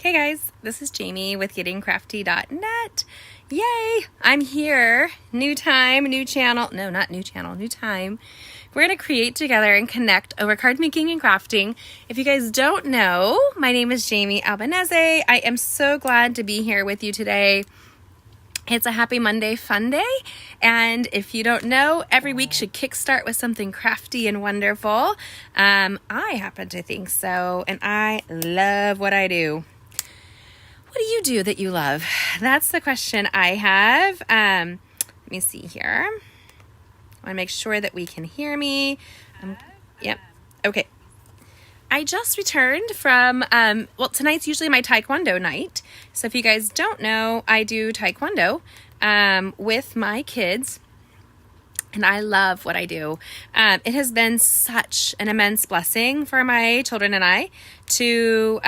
Hey guys, this is Jamie with gettingcrafty.net. Yay! I'm here. New time, new channel. No, not new channel, new time. We're going to create together and connect over card making and crafting. If you guys don't know, my name is Jamie Albanese. I am so glad to be here with you today. It's a happy Monday fun day, and if you don't know, every week should kickstart with something crafty and wonderful. I happen to think so, and I love what I do. What do you do that you love? That's the question I have. Let me see here. I want to make sure that we can hear me. Yep. Okay. I just returned from, tonight's usually my Taekwondo night. So if you guys don't know, I do Taekwondo with my kids, and I love what I do. It has been such an immense blessing for my children and I to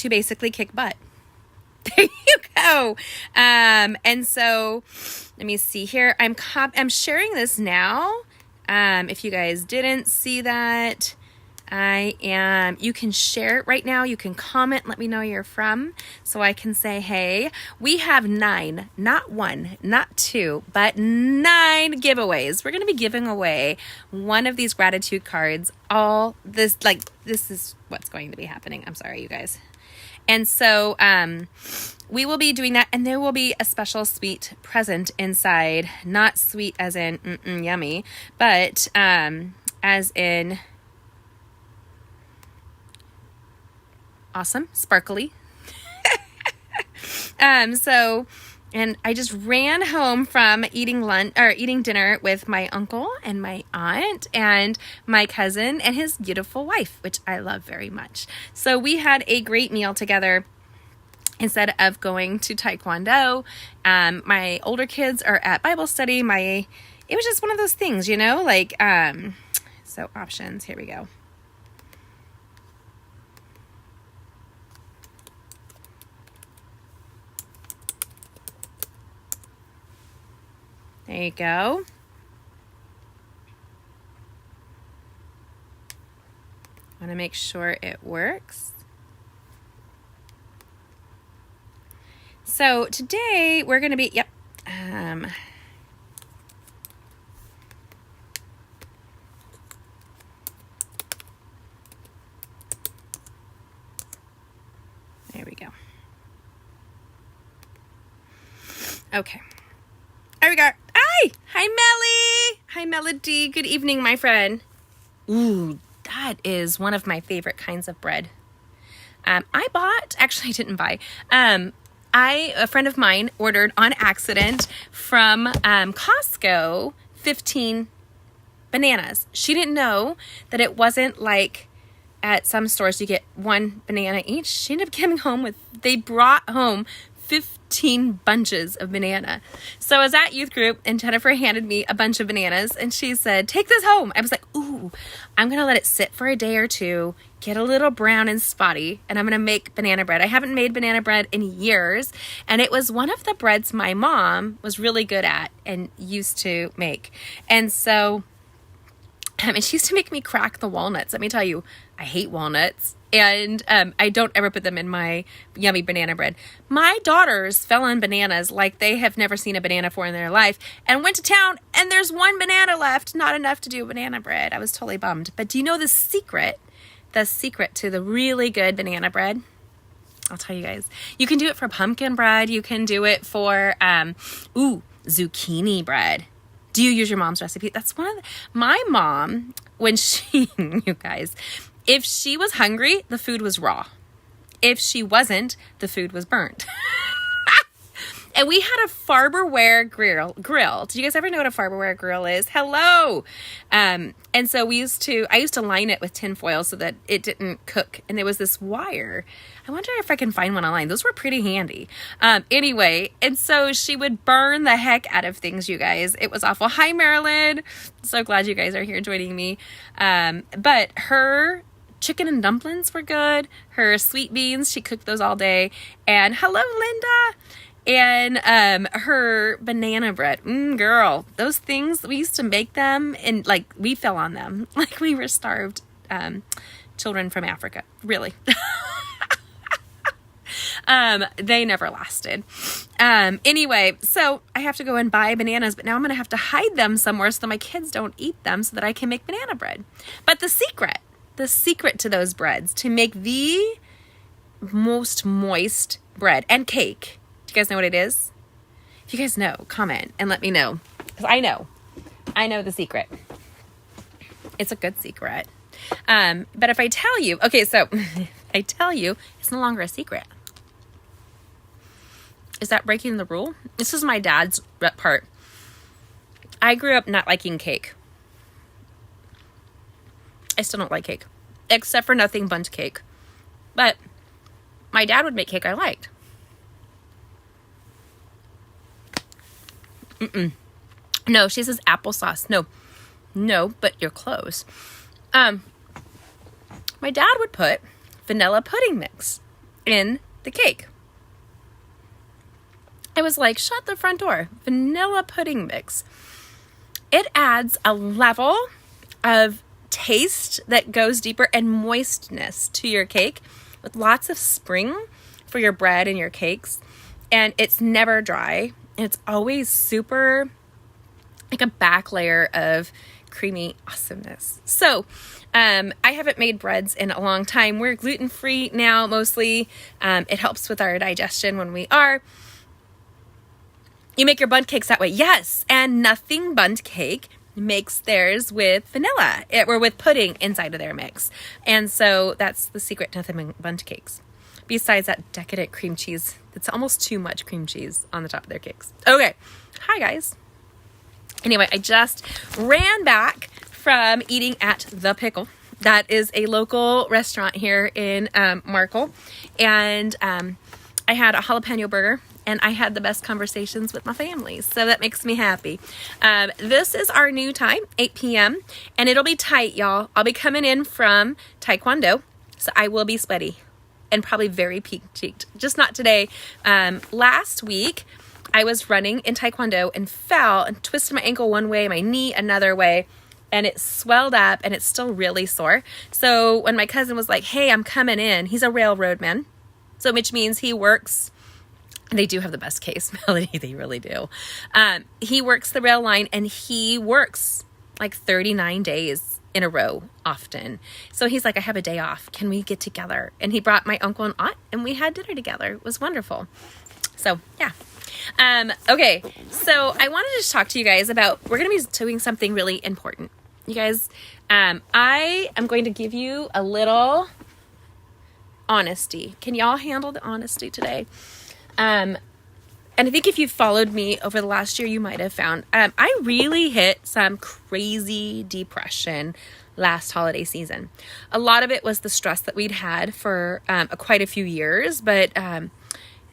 basically kick butt. There you go. And so let me see here. I'm sharing this now. If you guys didn't see that, you can share it right now. You can comment, let me know you're from, so I can say, hey, we have 9, not 1, not 2, but 9 giveaways. We're going to be giving away one of these gratitude cards. This is what's going to be happening. I'm sorry, you guys. And so, we will be doing that, and there will be a special sweet present inside, not sweet as in yummy, but, as in awesome, sparkly. And I just ran home from eating dinner with my uncle and my aunt and my cousin and his beautiful wife, which I love very much. So we had a great meal together instead of going to Taekwondo. My older kids are at Bible study. It was just one of those things, so options, here we go. There you go. Want to make sure it works. So today we're going to be, there we go. Okay. There we go. Hi, Melly. Hi, Melody. Good evening, my friend. Ooh, that is one of my favorite kinds of bread. I didn't buy. A friend of mine ordered on accident from Costco 15 bananas. She didn't know that it wasn't like at some stores you get 1 banana each. She ended up they brought home 15 bunches of banana. So I was at youth group and Jennifer handed me a bunch of bananas and she said, take this home. I was like, ooh, I'm going to let it sit for a day or two, get a little brown and spotty, and I'm going to make banana bread. I haven't made banana bread in years, and it was one of the breads my mom was really good at and used to make. And so, and she used to make me crack the walnuts. Let me tell you, I hate walnuts. And I don't ever put them in my yummy banana bread. My daughters fell on bananas like they have never seen a banana before in their life and went to town and there's 1 banana left, not enough to do banana bread. I was totally bummed. But do you know the secret to the really good banana bread? I'll tell you guys. You can do it for pumpkin bread. You can do it for, zucchini bread. Do you use your mom's recipe? That's my mom, when you guys, if she was hungry, the food was raw. If she wasn't, the food was burnt. And we had a Farberware grill. Do you guys ever know what a Farberware grill is? Hello. And so I used to line it with tin foil so that it didn't cook. And there was this wire. I wonder if I can find one online. Those were pretty handy. Anyway, and so she would burn the heck out of things, you guys. It was awful. Hi, Marilyn. So glad you guys are here joining me. But her chicken and dumplings were good. Her sweet beans, she cooked those all day. And hello, Linda. And her banana bread. Girl, those things, we used to make them and we fell on them. Like we were starved children from Africa. Really. They never lasted. Anyway, so I have to go and buy bananas, but now I'm going to have to hide them somewhere so that my kids don't eat them so that I can make banana bread. But the secret to those breads, to make the most moist bread and cake. Do you guys know what it is? If you guys know, comment and let me know. Because I know the secret. It's a good secret. But if I tell you, okay, so I tell you, it's no longer a secret. Is that breaking the rule? This is my dad's part. I grew up not liking cake. I still don't like cake, except for nothing bundt cake. But my dad would make cake I liked. No, she says applesauce. No, but you're close. My dad would put vanilla pudding mix in the cake. I was like, shut the front door. Vanilla pudding mix. It adds a level of taste that goes deeper and moistness to your cake with lots of spring for your bread and your cakes. And it's never dry. And it's always super, like a back layer of creamy awesomeness. So I haven't made breads in a long time. We're gluten-free now, mostly. It helps with our digestion when we are. You make your bundt cakes that way. Yes. And Nothing Bundt Cake makes theirs with vanilla or with pudding inside of their mix. And so that's the secret to Nothing Bundt Cakes. Besides that decadent cream cheese. It's almost too much cream cheese on the top of their cakes. Okay. Hi, guys. Anyway, I just ran back from eating at The Pickle. That is a local restaurant here in Markle. And I had a jalapeno burger. And I had the best conversations with my family. So that makes me happy. This is our new time, 8 p.m. And it'll be tight, y'all. I'll be coming in from Taekwondo. So I will be sweaty. And probably very peak-cheeked. Just not today. Last week, I was running in Taekwondo and fell and twisted my ankle one way, my knee another way. And it swelled up and it's still really sore. So when my cousin was like, hey, I'm coming in. He's a railroad man. So which means he works... They do have the best case, Melody. They really do. He works the rail line and he works like 39 days in a row often. So he's like, I have a day off. Can we get together? And he brought my uncle and aunt and we had dinner together. It was wonderful. So yeah. Okay. So I wanted to just talk to you guys about, we're going to be doing something really important. You guys, I am going to give you a little honesty. Can y'all handle the honesty today? And I think if you've followed me over the last year, you might have found I really hit some crazy depression last holiday season. A lot of it was the stress that we'd had for quite a few years, but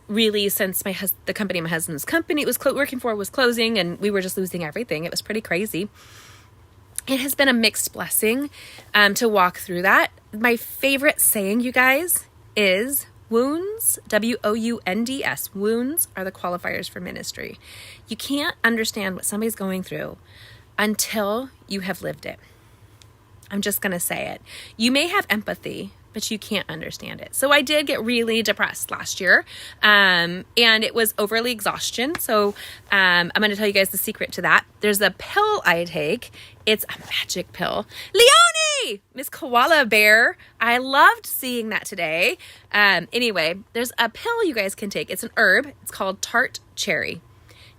really since the company my husband's company was working for was closing and we were just losing everything. It was pretty crazy. It has been a mixed blessing to walk through that. My favorite saying, you guys, is wounds, W-O-U-N-D-S, wounds are the qualifiers for ministry. You can't understand what somebody's going through until you have lived it. I'm just going to say it. You may have empathy, but you can't understand it. So I did get really depressed last year, and it was overly exhaustion. So I'm going to tell you guys the secret to that. There's a pill I take. It's a magic pill. Leonie! Miss Koala Bear. I loved seeing that today. Anyway, there's a pill you guys can take. It's an herb. It's called tart cherry.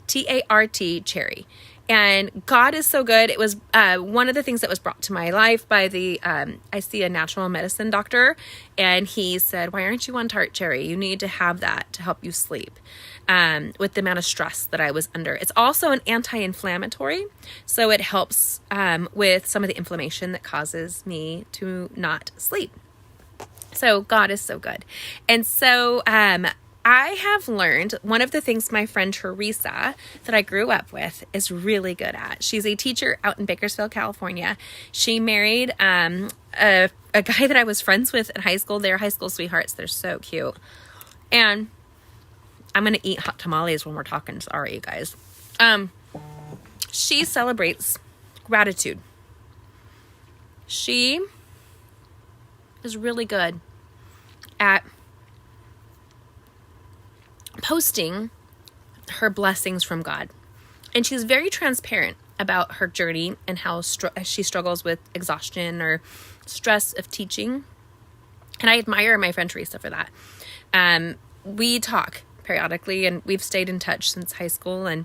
T-A-R-T cherry. And God is so good. It was one of the things that was brought to my life by I see a natural medicine doctor, and he said, why aren't you on tart cherry? You need to have that to help you sleep with the amount of stress that I was under. It's also an anti-inflammatory, so it helps with some of the inflammation that causes me to not sleep. So God is so good. And so I have learned one of the things my friend Teresa that I grew up with is really good at. She's a teacher out in Bakersfield, California. She married a guy that I was friends with in high school. They're high school sweethearts. They're so cute. And I'm going to eat hot tamales when we're talking. Sorry, you guys. She celebrates gratitude. She is really good at posting her blessings from God. And she's very transparent about her journey and how she struggles with exhaustion or stress of teaching. And I admire my friend Teresa for that. We talk periodically, and we've stayed in touch since high school, and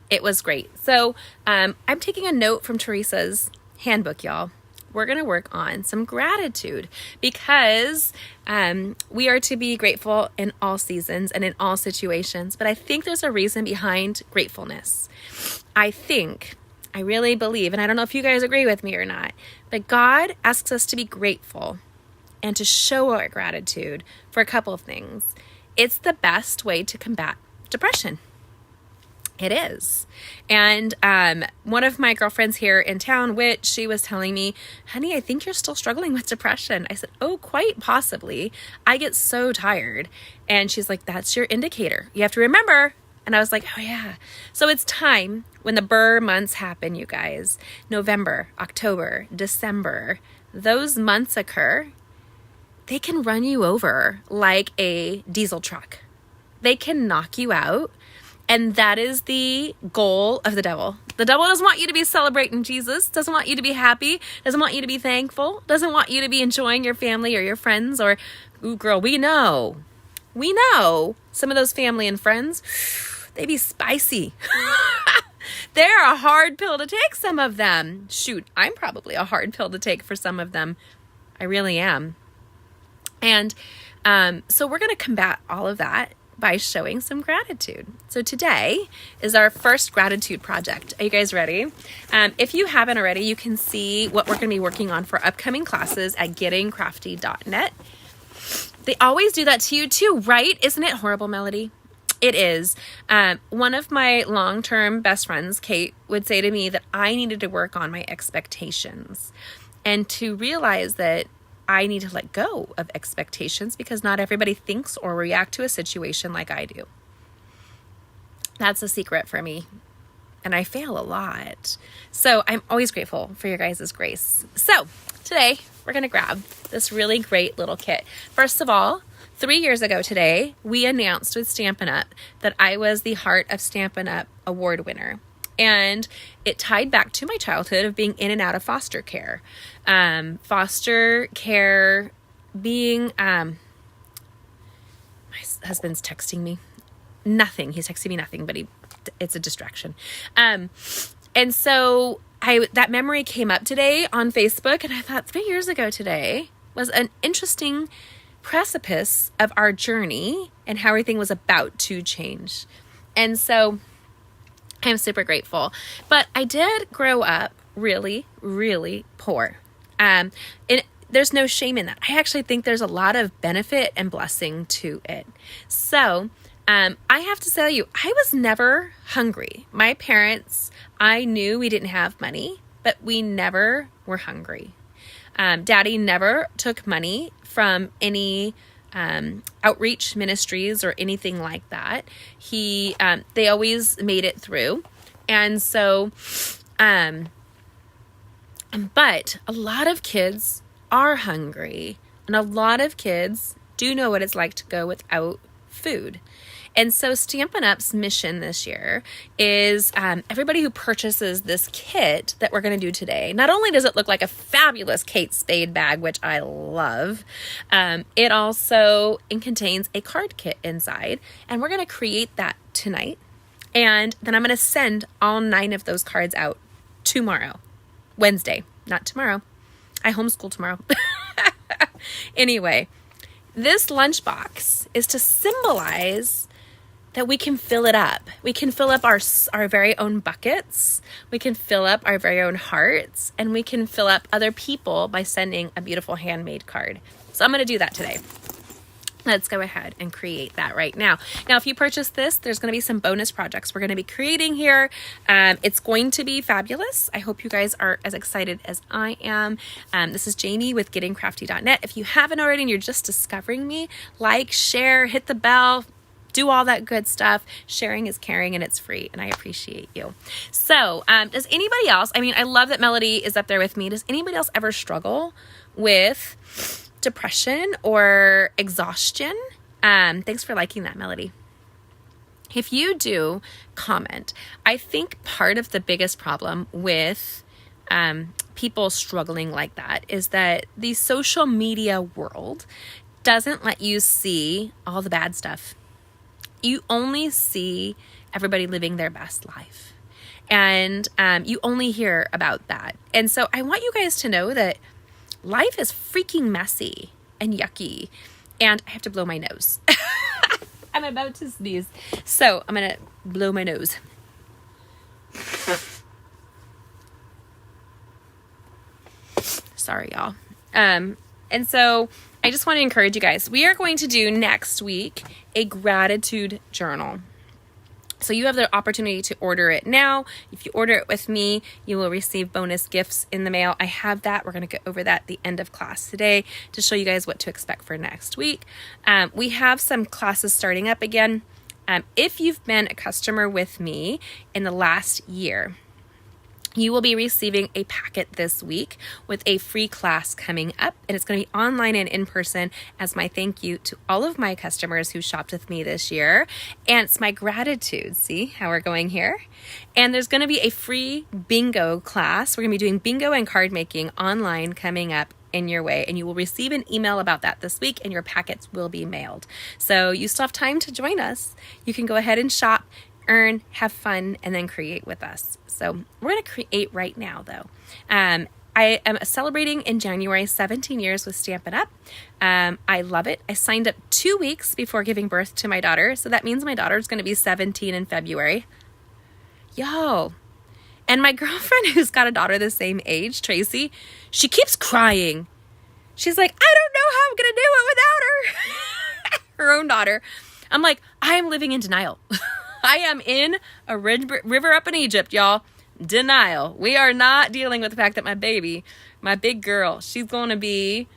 it was great. So I'm taking a note from Teresa's handbook, y'all. We're going to work on some gratitude because we are to be grateful in all seasons and in all situations. But I think there's a reason behind gratefulness. I really believe, and I don't know if you guys agree with me or not, but God asks us to be grateful and to show our gratitude for a couple of things. It's the best way to combat depression. It is. And one of my girlfriends here in town, Whit, she was telling me, honey, I think you're still struggling with depression. I said, oh, quite possibly. I get so tired. And she's like, that's your indicator. You have to remember. And I was like, oh, yeah. So it's time when the burr months happen, you guys. November, October, December, those months occur. They can run you over like a diesel truck. They can knock you out. And that is the goal of the devil. The devil doesn't want you to be celebrating Jesus, doesn't want you to be happy, doesn't want you to be thankful, doesn't want you to be enjoying your family or your friends or, ooh, girl, we know some of those family and friends, they be spicy. They're a hard pill to take, some of them. Shoot, I'm probably a hard pill to take for some of them. I really am. And so we're going to combat all of that by showing some gratitude. So today is our first gratitude project. Are you guys ready? If you haven't already, you can see what we're going to be working on for upcoming classes at gettingcrafty.net. They always do that to you too, right? Isn't it horrible, Melody? It is. One of my long-term best friends, Kate, would say to me that I needed to work on my expectations and to realize that I need to let go of expectations because not everybody thinks or react to a situation like I do. That's a secret for me. And I fail a lot. So I'm always grateful for your guys' grace. So today we're going to grab this really great little kit. First of all, 3 years ago today, we announced with Stampin UP that I was the Heart of Stampin UP award winner. And it tied back to my childhood of being in and out of foster care. Foster care being, my husband's texting me. Nothing. He's texting me nothing, but it's a distraction. And so that memory came up today on Facebook, and I thought 3 years ago today was an interesting precipice of our journey and how everything was about to change. And so I'm super grateful. But I did grow up really, really poor. And there's no shame in that. I actually think there's a lot of benefit and blessing to it. So I have to tell you, I was never hungry. My parents, I knew we didn't have money, but we never were hungry. Daddy never took money from any outreach ministries or anything like that. They always made it through. And so, but a lot of kids are hungry, and a lot of kids do know what it's like to go without food. And so Stampin' Up's mission this year is everybody who purchases this kit that we're going to do today, not only does it look like a fabulous Kate Spade bag, which I love, it also contains a card kit inside, and we're going to create that tonight. And then I'm going to send all 9 of those cards out tomorrow, Wednesday, not tomorrow. I homeschool tomorrow. Anyway, this lunchbox is to symbolize that we can fill it up. We can fill up our very own buckets. We can fill up our very own hearts, and we can fill up other people by sending a beautiful handmade card. So I'm going to do that today. Let's go ahead and create that right now. Now, if you purchase this, there's going to be some bonus projects we're going to be creating here. It's going to be fabulous. I hope you guys are as excited as I am. This is Jamie with gettingcrafty.net. If you haven't already and you're just discovering me, like, share, hit the bell, do all that good stuff. Sharing is caring, and it's free, and I appreciate you. So does anybody else, I love that Melody is up there with me. Does anybody else ever struggle with depression or exhaustion? Thanks for liking that, Melody. if you do comment, I think part of the biggest problem with people struggling like that is that the social media world doesn't let you see all the bad stuff. You only see everybody living their best life. And you only hear about that. And so I want you guys to know that life is freaking messy and yucky. And I have to blow my nose. I'm about to sneeze. So I'm going to blow my nose. Sorry, y'all. And so I just want to encourage you guys. We are going to do next week a gratitude journal. So you have the opportunity to order it now. If you order it with me, you will receive bonus gifts in the mail. I have that. We're going to go over that at the end of class today to show you guys what to expect for next week. We have some classes starting up again. If you've been a customer with me in the last year, you will be receiving a packet this week with a free class coming up, and it's going to be online and in person as my thank you to all of my customers who shopped with me this year. And it's my gratitude. See how we're going here? And there's going to be a free bingo class. We're going to be doing bingo and card making online coming up in your way, and you will receive an email about that this week, and your packets will be mailed. So you still have time to join us. You can go ahead and shop, earn, have fun, and then create with us. So we're going to create right now, though. I am celebrating in January 17 years with Stampin Up. I love it. I signed up 2 weeks before giving birth to my daughter. So that means my daughter's going to be 17 in February. Yo. And my girlfriend who's got a daughter the same age, Tracy, she keeps crying. She's like, I don't know how I'm going to do it without her. Her own daughter. I'm like, I'm living in denial. I am in a river up in Egypt, y'all. Denial. We are not dealing with the fact that my baby, my big girl, she's going to be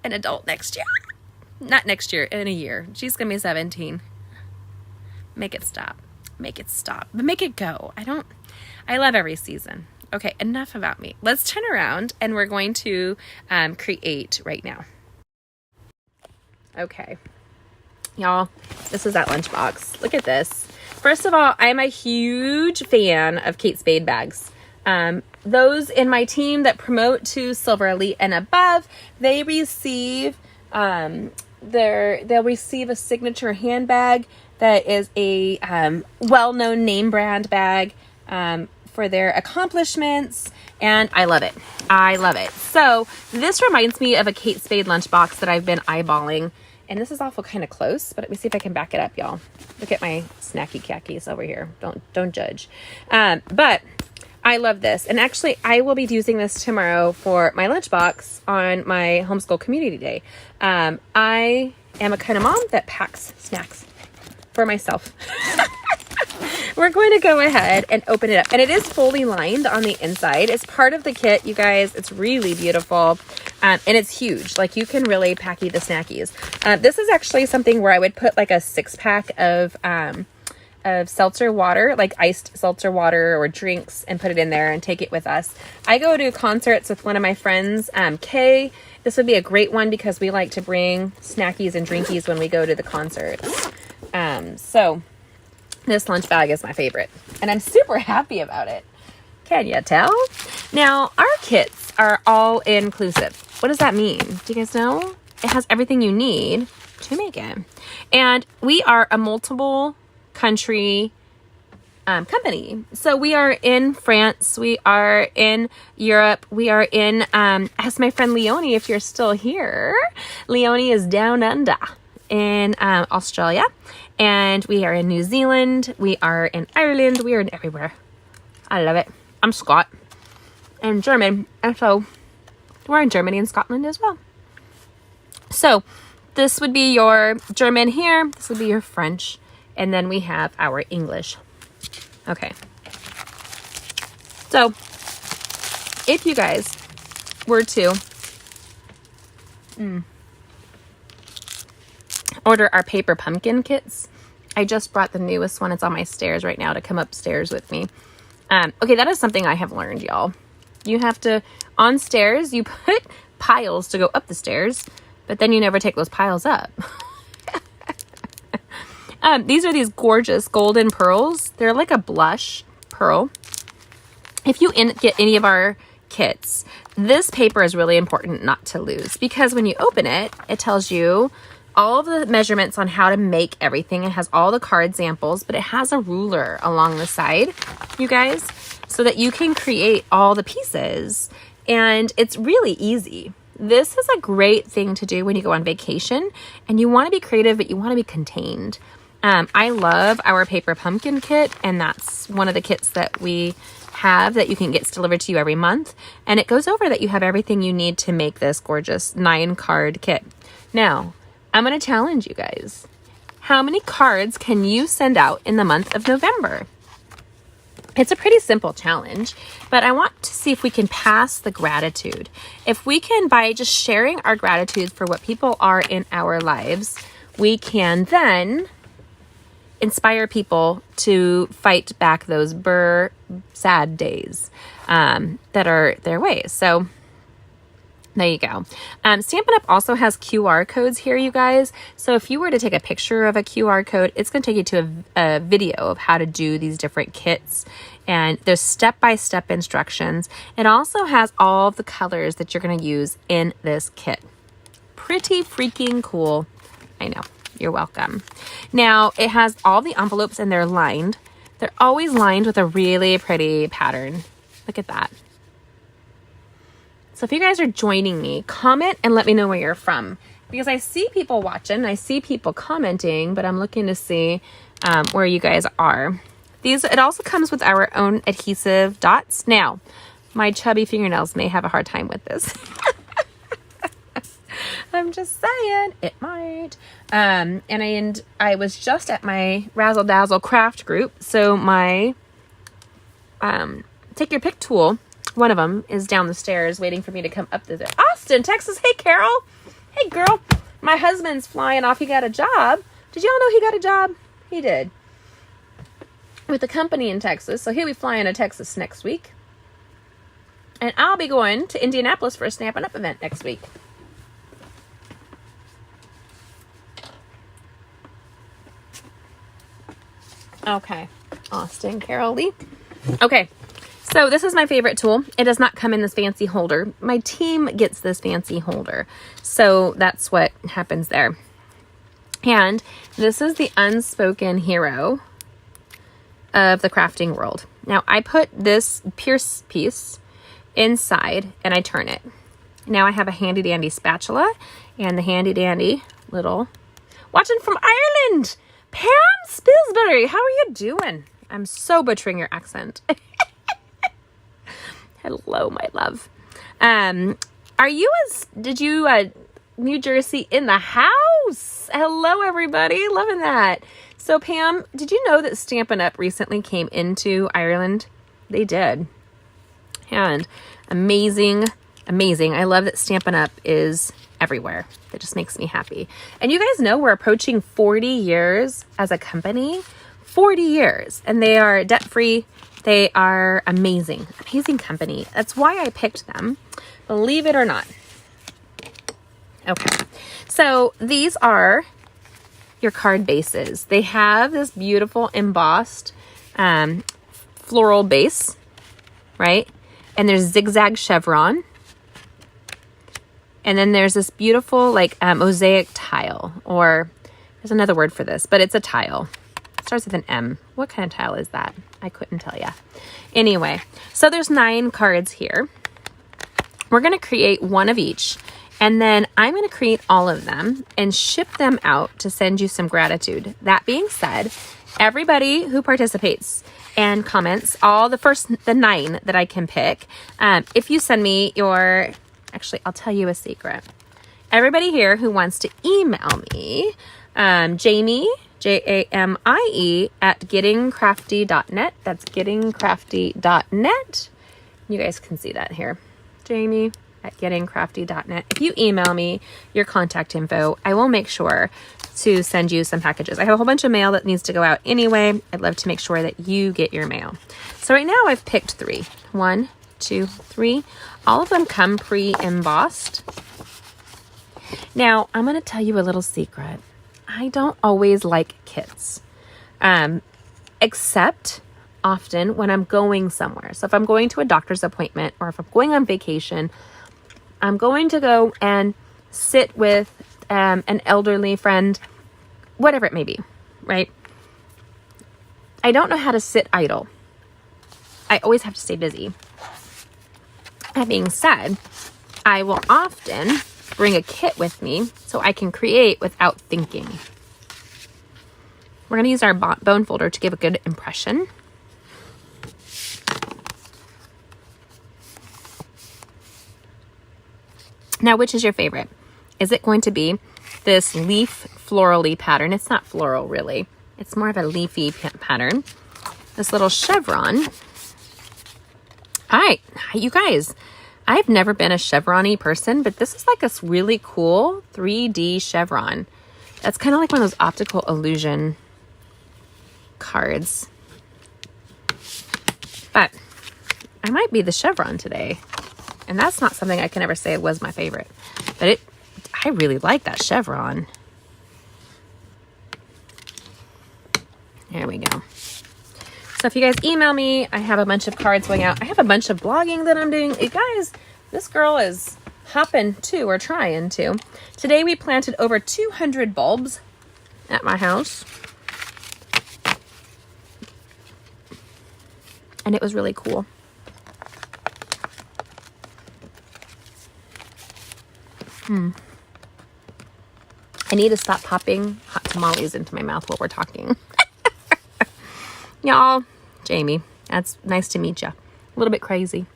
an adult next year. Not next year, in a year. She's going to be 17. Make it stop. Make it stop. But make it go. I love every season. Okay, enough about me. Let's turn around and we're going to create right now. Okay. Y'all, this is that lunchbox. Look at this. First of all, I'm a huge fan of Kate Spade bags. Those in my team that promote to Silver Elite and above, they receive they'll receive a signature handbag that is a well-known name brand bag for their accomplishments, and I love it. I love it. So this reminds me of a Kate Spade lunchbox that I've been eyeballing. And this is awful kind of close, but let me see if I can back it up, y'all. Look at my snacky khakis over here. Don't judge. But I love this. And actually, I will be using this tomorrow for my lunchbox on my homeschool community day. I am a kind of mom that packs snacks for myself. We're going to go ahead and open it up. And it is fully lined on the inside. It's part of the kit, you guys. It's really beautiful. And it's huge. Like, you can really packy the snackies. This is actually something where I would put like a 6-pack of seltzer water, like iced seltzer water or drinks, and put it in there and take it with us. I go to concerts with one of my friends, Kay. This would be a great one because we like to bring snackies and drinkies when we go to the concerts. So this lunch bag is my favorite, and I'm super happy about it. Can you tell? Now, our kits are all inclusive. What does that mean? Do you guys know? It has everything you need to make it. And we are a multiple country company. So we are in France. We are in Europe. We are in, ask my friend Leonie if you're still here. Leonie is down under in Australia. And we are in New Zealand. We are in Ireland. We are in everywhere. I love it. I'm Scot and German. And so we're in Germany and Scotland as well. So this would be your German here. This would be your French. And then we have our English. Okay. So if you guys were to order our paper pumpkin kits, I just brought the newest one. It's on my stairs right now to come upstairs with me. Okay, that is something I have learned, y'all. You have to, on stairs, you put piles to go up the stairs, but then you never take those piles up. These are these gorgeous golden pearls. They're like a blush pearl. If you get any of our kits, this paper is really important not to lose, because when you open it, it tells you all of the measurements on how to make everything. It has all the card samples, but it has a ruler along the side, you guys, so that you can create all the pieces. And it's really easy. This is a great thing to do when you go on vacation and you want to be creative, but you want to be contained. I love our paper pumpkin kit, and that's one of the kits that we have that you can get delivered to you every month. And it goes over that you have everything you need to make this gorgeous 9-card kit. Now, I'm going to challenge you guys. How many cards can you send out in the month of November? It's a pretty simple challenge, but I want to see if we can pass the gratitude. If we can, by just sharing our gratitude for what people are in our lives, we can then inspire people to fight back those sad days that are their way. So there you go. Stampin' Up! Also has QR codes here, you guys. So if you were to take a picture of a QR code, it's going to take you to a video of how to do these different kits. And there's step-by-step instructions. It also has all of the colors that you're going to use in this kit. Pretty freaking cool. I know. You're welcome. Now, it has all the envelopes, and they're lined. They're always lined with a really pretty pattern. Look at that. So if you guys are joining me, comment and let me know where you're from, because I see people watching, I see people commenting, but I'm looking to see where you guys are. It also comes with our own adhesive dots. Now, my chubby fingernails may have a hard time with this. I'm just saying, it might. And I was just at my Razzle Dazzle craft group, so my take your pick tool, one of them is down the stairs waiting for me to come up the Austin, Texas. Hey, Carol. Hey, girl. My husband's flying off. He got a job. Did y'all know he got a job? He did. With a company in Texas. So he'll be flying to Texas next week. And I'll be going to Indianapolis for a Stampin' Up! Event next week. Okay. Austin, Carol Lee. Okay. So this is my favorite tool. It does not come in this fancy holder. My team gets this fancy holder. So that's what happens there. And this is the unspoken hero of the crafting world. Now I put this pierce piece inside and I turn it. Now I have a handy dandy spatula and the handy dandy little, watching from Ireland, Pam Spilsbury. How are you doing? I'm so butchering your accent. Hello, my love. New Jersey in the house? Hello, everybody. Loving that. So, Pam, did you know that Stampin' Up! Recently came into Ireland? They did. And amazing, amazing. I love that Stampin' Up! Is everywhere. That just makes me happy. And you guys know we're approaching 40 years as a company. 40 years. And they are debt-free. They are amazing, amazing company. That's why I picked them, believe it or not. Okay, so these are your card bases. They have this beautiful embossed floral base, right? And there's zigzag chevron. And then there's this beautiful like mosaic tile, or there's another word for this, but it's a tile. It starts with an M. What kind of tile is that? I couldn't tell you. Anyway, so there's 9 cards here. We're going to create one of each, and then I'm going to create all of them and ship them out to send you some gratitude. That being said, everybody who participates and comments, the 9 that I can pick, if you send me actually, I'll tell you a secret. Everybody here who wants to email me, Jamie, Jamie at gettingcrafty.net. That's gettingcrafty.net. You guys can see that here. Jamie at gettingcrafty.net. If you email me your contact info, I will make sure to send you some packages. I have a whole bunch of mail that needs to go out anyway. I'd love to make sure that you get your mail. So right now I've picked 3. 1, 2, 3. All of them come pre-embossed. Now I'm going to tell you a little secret. I don't always like kits, except often when I'm going somewhere. So if I'm going to a doctor's appointment or if I'm going on vacation, I'm going to go and sit with an elderly friend, whatever it may be, right? I don't know how to sit idle. I always have to stay busy. That being said, I will often bring a kit with me so I can create without thinking. We're going to use our bone folder to give a good impression. Now, which is your favorite? Is it going to be this leaf florally pattern? It's not floral really. It's more of a leafy pattern. This little chevron. All right, you guys, I've never been a chevron-y person, but this is like a really cool 3D chevron. That's kind of like one of those optical illusion cards. But I might be the chevron today. And that's not something I can ever say was my favorite. But I really like that chevron. There we go. So if you guys email me, I have a bunch of cards going out. I have a bunch of blogging that I'm doing. You guys, this girl is hopping to, or trying to. Today we planted over 200 bulbs at my house. And it was really cool. I need to stop popping hot tamales into my mouth while we're talking. Y'all, Jamie, that's nice to meet you. A little bit crazy.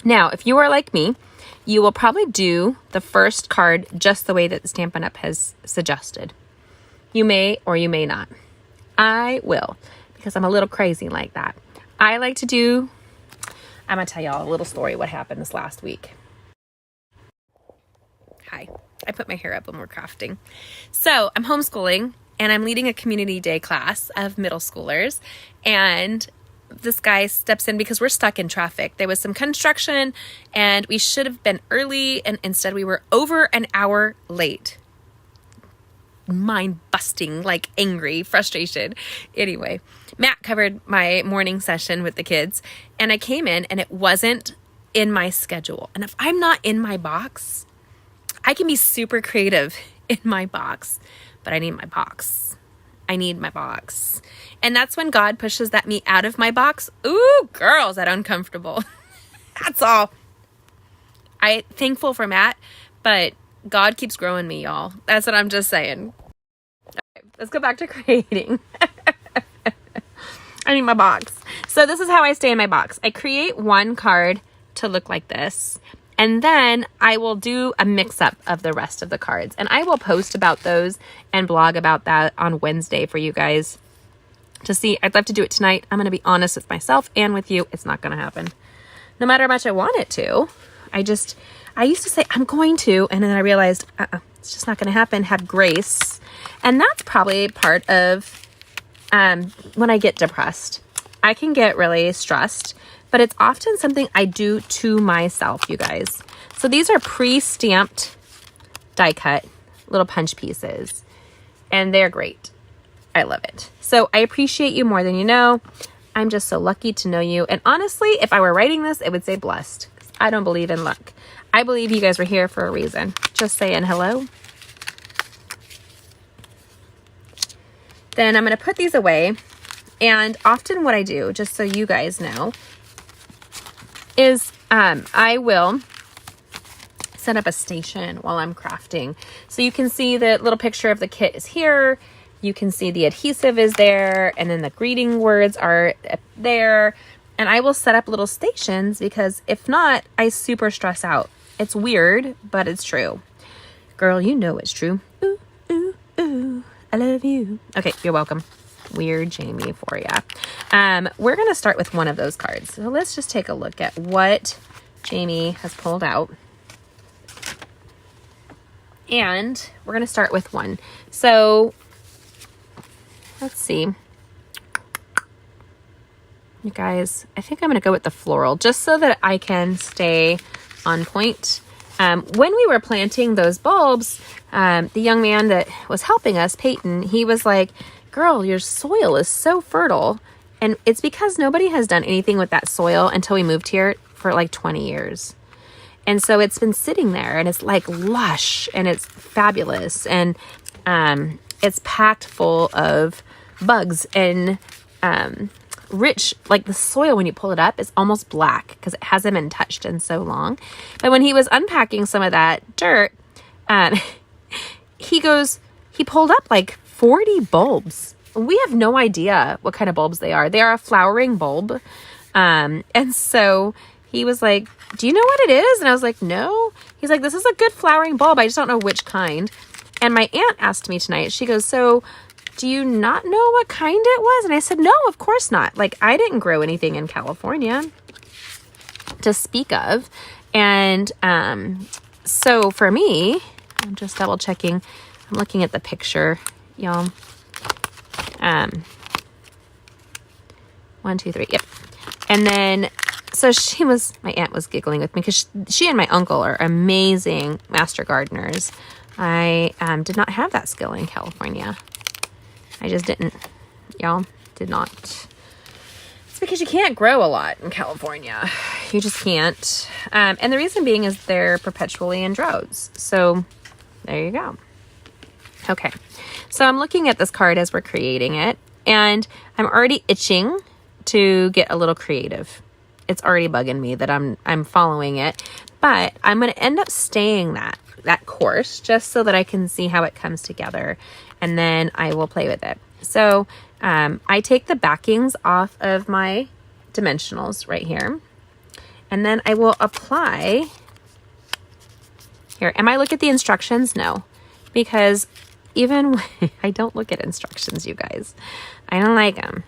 Now, if you are like me, you will probably do the first card just the way that Stampin' Up! Has suggested. You may or you may not. I will, because I'm a little crazy like that. I like to do, I'm going to tell y'all a little story what happened this last week. Hi, I put my hair up when we're crafting. So I'm homeschooling and I'm leading a community day class of middle schoolers. And this guy steps in because we're stuck in traffic. There was some construction and we should have been early, and instead we were over an hour late. Mind busting, like angry, frustration. Anyway, Matt covered my morning session with the kids and I came in and it wasn't in my schedule. And if I'm not in my box, I can be super creative in my box, but I need my box. I need my box. And that's when God pushes me out of my box. Ooh, girl, is that uncomfortable. That's all. I'm thankful for Matt, but God keeps growing me, y'all. That's what I'm just saying. Okay, let's go back to creating. I need my box. So this is how I stay in my box. I create one card to look like this. And then I will do a mix-up of the rest of the cards. And I will post about those and blog about that on Wednesday for you guys to see. I'd love to do it tonight. I'm going to be honest with myself and with you. It's not going to happen. No matter how much I want it to. I used to say, I'm going to. And then I realized, it's just not going to happen. Have grace. And that's probably part of when I get depressed. I can get really stressed. But it's often something I do to myself, you guys. So these are pre-stamped die cut little punch pieces. And they're great. I love it. So I appreciate you more than you know. I'm just so lucky to know you. And honestly, if I were writing this, it would say blessed. I don't believe in luck. I believe you guys were here for a reason. Just saying hello. Then I'm going to put these away. And often what I do, just so you guys know, is I will set up a station while I'm crafting. So you can see the little picture of the kit is here. You can see the adhesive is there. And then the greeting words are there. And I will set up little stations because if not, I super stress out. It's weird, but it's true. Girl, you know it's true. Ooh, ooh, ooh. I love you. Okay, you're welcome. Weird Jamie for ya. We're going to start with one of those cards. So let's just take a look at what Jamie has pulled out. And we're going to start with one. So let's see. You guys, I think I'm going to go with the floral just so that I can stay on point. when we were planting those bulbs, the young man that was helping us, Peyton, he was like, girl, your soil is so fertile. And it's because nobody has done anything with that soil until we moved here for like 20 years. And so it's been sitting there and it's like lush and it's fabulous. And it's packed full of bugs and rich, like the soil when you pull it up is almost black because it hasn't been touched in so long. But when he was unpacking some of that dirt, he pulled up like 40 bulbs. We have no idea what kind of bulbs they are. They are a flowering bulb. And so he was like, do you know what it is? And I was like, no. He's like, this is a good flowering bulb. I just don't know which kind. And my aunt asked me tonight, she goes, so do you not know what kind it was? And I said, no, of course not. Like, I didn't grow anything in California to speak of. And so for me, I'm just double checking. I'm looking at the picture, y'all. 1, 2, 3. Yep. And then, so my aunt was giggling with me because she and my uncle are amazing master gardeners. I did not have that skill in California. I just didn't, y'all, did not. It's because you can't grow a lot in California. You just can't. And the reason being is they're perpetually in droughts. So there you go. Okay. So I'm looking at this card as we're creating it, and I'm already itching to get a little creative. It's already bugging me that I'm following it, but I'm going to end up staying that course just so that I can see how it comes together, and then I will play with it. So I take the backings off of my dimensionals right here, and then I will apply here. Am I look at the instructions? No, because even when I don't look at instructions, you guys. I don't like them.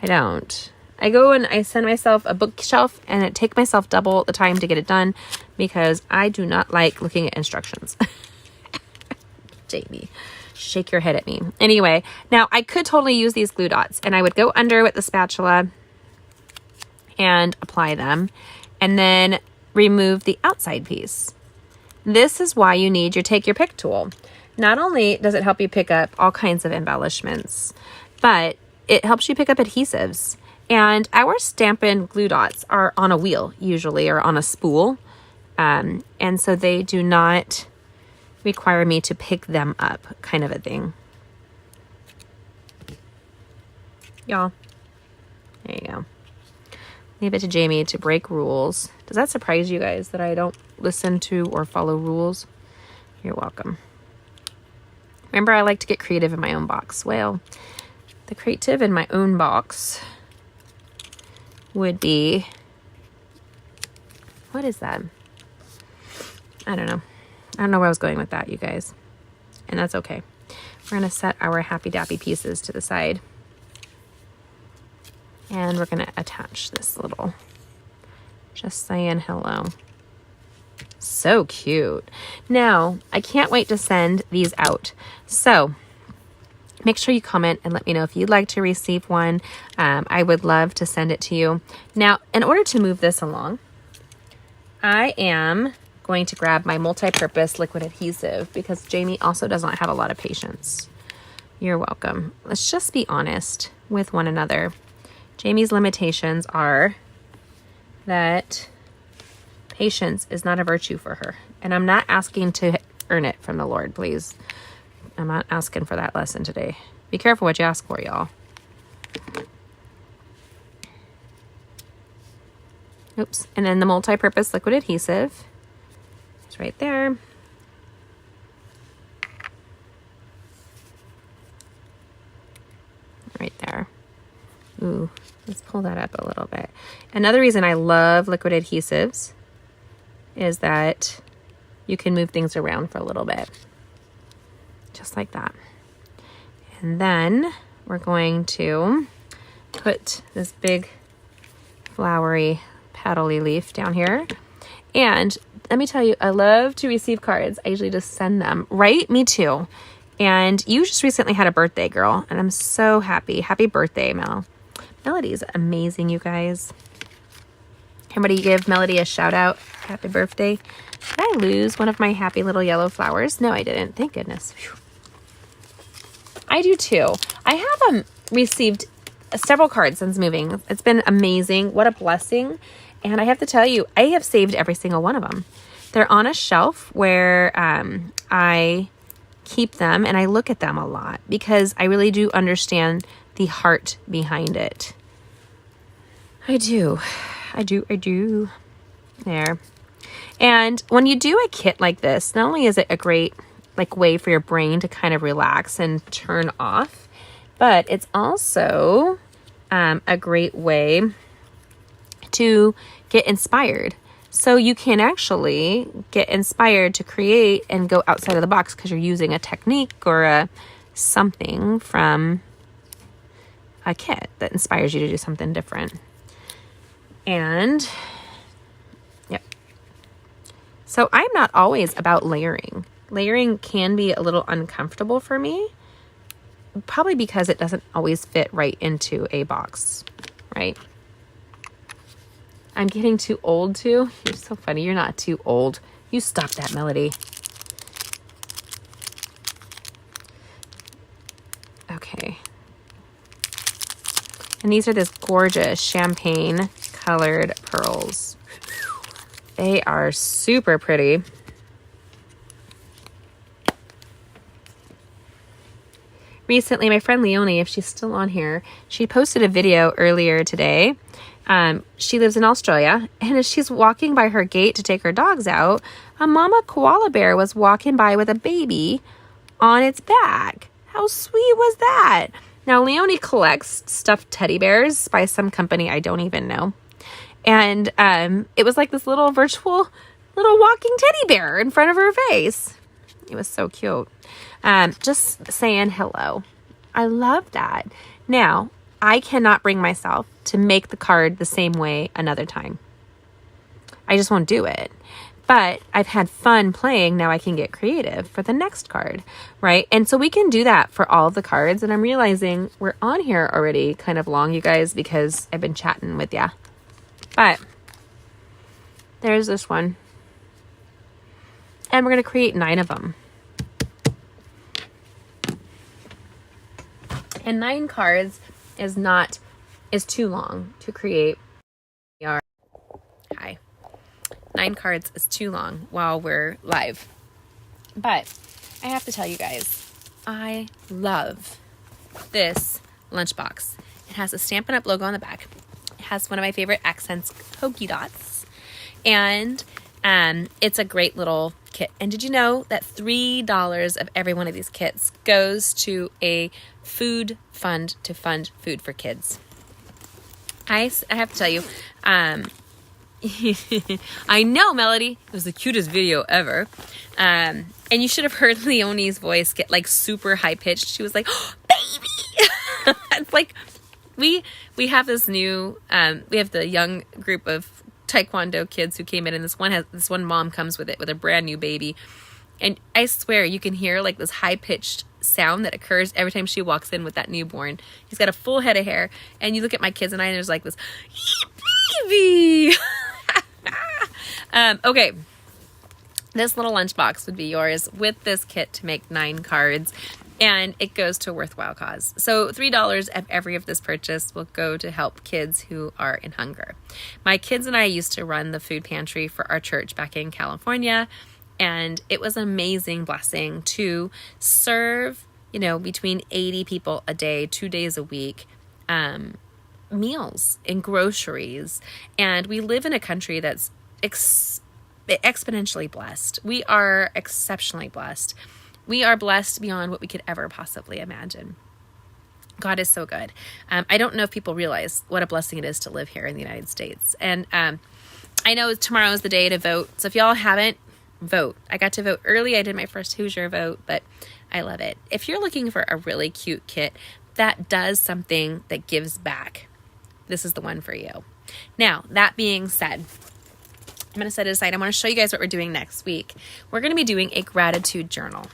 I don't. I go and I send myself a bookshelf and it take myself double the time to get it done because I do not like looking at instructions. Jamie, shake your head at me. Anyway, now I could totally use these glue dots and I would go under with the spatula and apply them and then remove the outside piece. This is why you need your take your pick tool. Not only does it help you pick up all kinds of embellishments, but it helps you pick up adhesives. And our Stampin' glue dots are on a wheel usually or on a spool. And so they do not require me to pick them up, kind of a thing. Y'all, there you go. Leave it to Jamie to break rules. Does that surprise you guys that I don't listen to or follow rules? You're welcome. Remember, I like to get creative in my own box. Well, the creative in my own box would be, what is that? I don't know. I don't know where I was going with that, you guys. And that's okay. We're going to set our Happy Dappy pieces to the side. And we're going to attach this little, just saying hello. So cute. Now, I can't wait to send these out. So make sure you comment and let me know if you'd like to receive one. I would love to send it to you. Now, in order to move this along, I am going to grab my multi-purpose liquid adhesive because Jamie also does not have a lot of patience. You're welcome. Let's just be honest with one another. Jamie's limitations are that patience is not a virtue for her. And I'm not asking to earn it from the Lord, please. I'm not asking for that lesson today. Be careful what you ask for, y'all. Oops. And then the multi-purpose liquid adhesive is right there. Right there. Ooh, let's pull that up a little bit. Another reason I love liquid adhesives is that you can move things around for a little bit. Just like that. And then we're going to put this big flowery petal-y leaf down here. And let me tell you, I love to receive cards. I usually just send them. Right? Me too. And you just recently had a birthday, girl. And I'm so happy. Happy birthday, Mel. Melody's amazing, you guys. Everybody give Melody a shout out. Happy birthday. Did I lose one of my happy little yellow flowers? No, I didn't. Thank goodness. Whew. I do too. I have received several cards since moving. It's been amazing. What a blessing. And I have to tell you, I have saved every single one of them. They're on a shelf where I keep them and I look at them a lot because I really do understand the heart behind it. I do. There. And when you do a kit like this, not only is it a great way for your brain to kind of relax and turn off, but it's also a great way to get inspired. So you can actually get inspired to create and go outside of the box because you're using a technique or something from a kit that inspires you to do something different. And yep. So I'm not always about layering. Layering can be a little uncomfortable for me, probably because it doesn't always fit right into a box, right? I'm getting too old too. You're so funny. You're not too old. You stop that, Melody. Okay. And these are this gorgeous champagne colored pearls. They are super pretty. Recently, my friend Leonie, if she's still on here, she posted a video earlier today. She lives in Australia, and as she's walking by her gate to take her dogs out, a mama koala bear was walking by with a baby on its back. How sweet was that? Now, Leonie collects stuffed teddy bears by some company I don't even know. And it was like this little virtual little walking teddy bear in front of her face. It was so cute. Just saying hello. I love that. Now, I cannot bring myself to make the card the same way another time. I just won't do it. But I've had fun playing. Now I can get creative for the next card, right? And so we can do that for all of the cards. And I'm realizing we're on here already kind of long, you guys, because I've been chatting with ya. But there's this one. And we're going to create 9 of them. And 9 cards is too long to create. Hi. 9 cards is too long while we're live. But I have to tell you guys, I love this lunchbox. It has a Stampin' UP logo on the back. It has one of my favorite accents, polka dots. And it's a great little kit. And did you know that $3 of every one of these kits goes to a food fund to fund food for kids? I have to tell you, I know, Melody, it was the cutest video ever. And you should have heard Leonie's voice get like super high pitched. She was like, oh, baby. It's like we have this new, we have the young group of Taekwondo kids who came in, and this one mom comes with a brand new baby. And I swear you can hear like this high pitched sound that occurs every time she walks in with that newborn. He's got a full head of hair, and you look at my kids and there's like this baby. Okay, this little lunchbox would be yours with this kit to make 9 cards, and it goes to a worthwhile cause. So $3 of every of this purchase will go to help kids who are in hunger. My kids and I used to run the food pantry for our church back in California, and it was an amazing blessing to serve, between 80 people a day, 2 days a week, meals and groceries. And we live in a country that's exponentially blessed. We are exceptionally blessed. We are blessed beyond what we could ever possibly imagine. God is so good. I don't know if people realize what a blessing it is to live here in the United States. And I know tomorrow is the day to vote. So if y'all haven't, vote. I got to vote early. I did my first Hoosier vote, but I love it. If you're looking for a really cute kit that does something that gives back, this is the one for you. Now, that being said, I'm going to set it aside. I want to show you guys what we're doing next week. We're going to be doing a gratitude journal.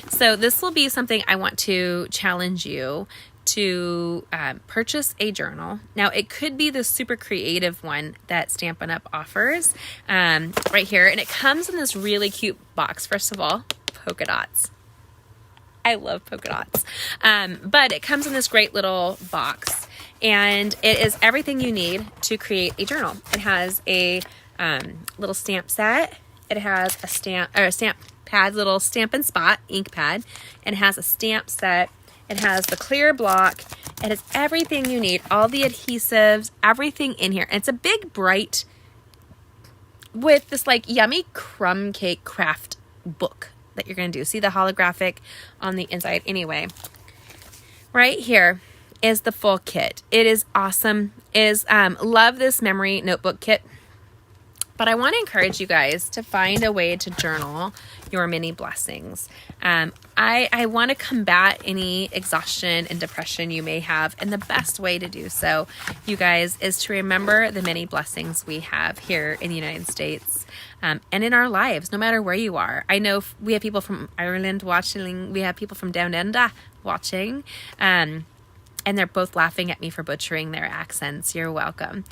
So this will be something I want to challenge you to purchase a journal. Now, it could be the super creative one that Stampin' Up offers right here. And it comes in this really cute box. First of all, polka dots. I love polka dots. But it comes in this great little box. And it is everything you need to create a journal. It has a little stamp set. It has a stamp pad, little Stampin' Spot ink pad. And it has a stamp set. It has the clear block. It has everything you need, all the adhesives, everything in here. And it's a big, bright, with this like yummy crumb cake craft book that you're going to do. See the holographic on the inside. Anyway, right here is the full kit. It is awesome. Love this memory notebook kit. But I want to encourage you guys to find a way to journal your mini blessings. I want to combat any exhaustion and depression you may have. And the best way to do so, you guys, is to remember the many blessings we have here in the United States and in our lives, no matter where you are. I know we have people from Ireland watching. We have people from Down Under watching. And they're both laughing at me for butchering their accents. You're welcome.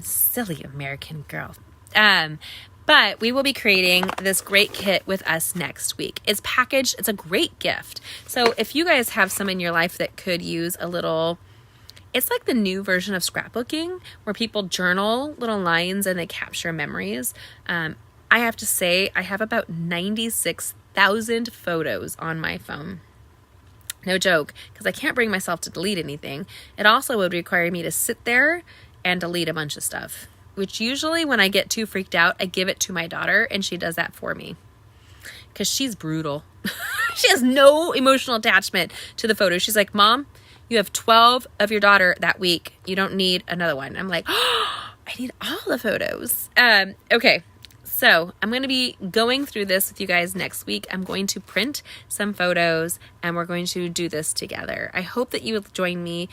Silly American girl. But we will be creating this great kit with us next week. It's packaged. It's a great gift. So if you guys have some in your life that could use a little, it's like the new version of scrapbooking where people journal little lines and they capture memories. I have to say I have about 96,000 photos on my phone. No joke, because I can't bring myself to delete anything. It also would require me to sit there and delete a bunch of stuff, which usually when I get too freaked out, I give it to my daughter and she does that for me because she's brutal. She has no emotional attachment to the photos. She's like, Mom, you have 12 of your daughter that week. You don't need another one. I'm like, oh, I need all the photos. Okay. So I'm going to be going through this with you guys next week. I'm going to print some photos and we're going to do this together. I hope that you will join me.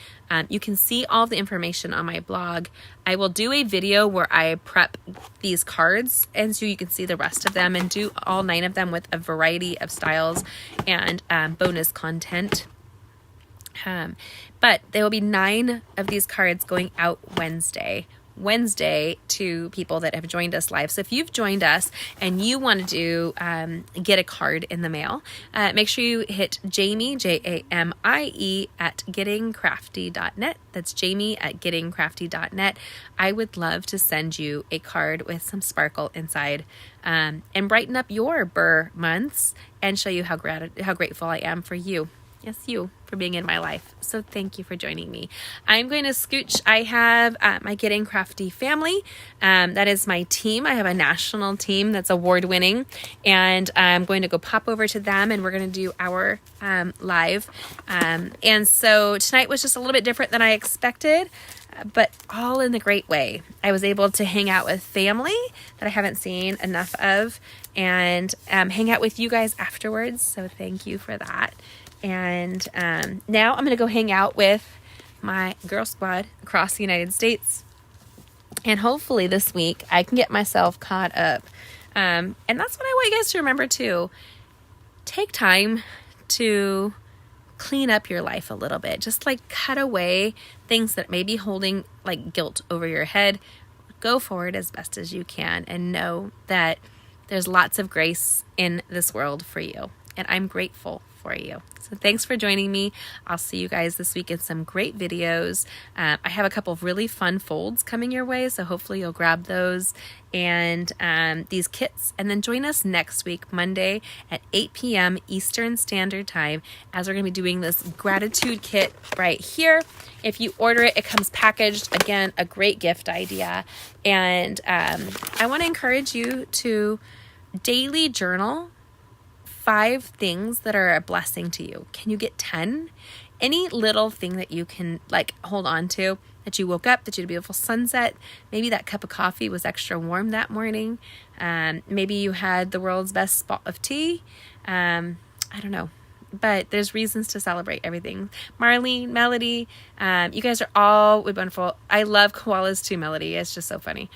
You can see all the information on my blog. I will do a video where I prep these cards and so you can see the rest of them and do all 9 of them with a variety of styles and bonus content. But there will be 9 of these cards going out Wednesday to people that have joined us live. So if you've joined us and you want to get a card in the mail, make sure you hit Jamie, Jamie at gettingcrafty.net. That's Jamie at gettingcrafty.net. I would love to send you a card with some sparkle inside and brighten up your burr months and show you how grateful I am for you. Yes, you, for being in my life. So thank you for joining me. I'm going to scooch. I have my Getting Crafty family. That is my team. I have a national team that's award-winning. And I'm going to go pop over to them and we're going to do our live. And so tonight was just a little bit different than I expected, but all in the great way. I was able to hang out with family that I haven't seen enough of and hang out with you guys afterwards. So thank you for that. And now I'm going to go hang out with my girl squad across the United States. And hopefully this week I can get myself caught up. And that's what I want you guys to remember too. Take time to clean up your life a little bit. Just like cut away things that may be holding like guilt over your head. Go forward as best as you can and know that there's lots of grace in this world for you. And I'm grateful for you. So thanks for joining me. I'll see you guys this week in some great videos. I have a couple of really fun folds coming your way, so hopefully you'll grab those and these kits. And then join us next week, Monday at 8 p.m. Eastern Standard Time, as we're going to be doing this gratitude kit right here. If you order it, it comes packaged. Again, a great gift idea. And I want to encourage you to daily journal 5 things that are a blessing to you. Can you get 10? Any little thing that you can like hold on to, that you woke up, that you had a beautiful sunset. Maybe that cup of coffee was extra warm that morning. Maybe you had the world's best spot of tea. I don't know. But there's reasons to celebrate everything. Marlene, Melody, you guys are all wonderful. I love koalas too, Melody. It's just so funny.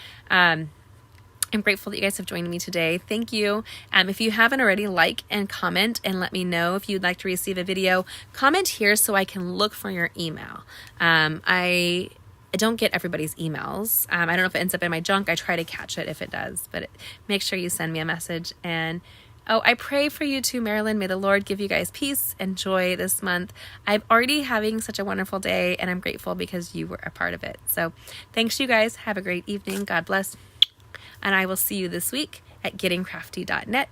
I'm grateful that you guys have joined me today. Thank you. If you haven't already, like and comment and let me know if you'd like to receive a video. Comment here so I can look for your email. I don't get everybody's emails. I don't know if it ends up in my junk. I try to catch it if it does, but make sure you send me a message. And oh, I pray for you too, Marilyn. May the Lord give you guys peace and joy this month. I'm already having such a wonderful day, and I'm grateful because you were a part of it. So thanks, you guys. Have a great evening. God bless. And I will see you this week at gettingcrafty.net.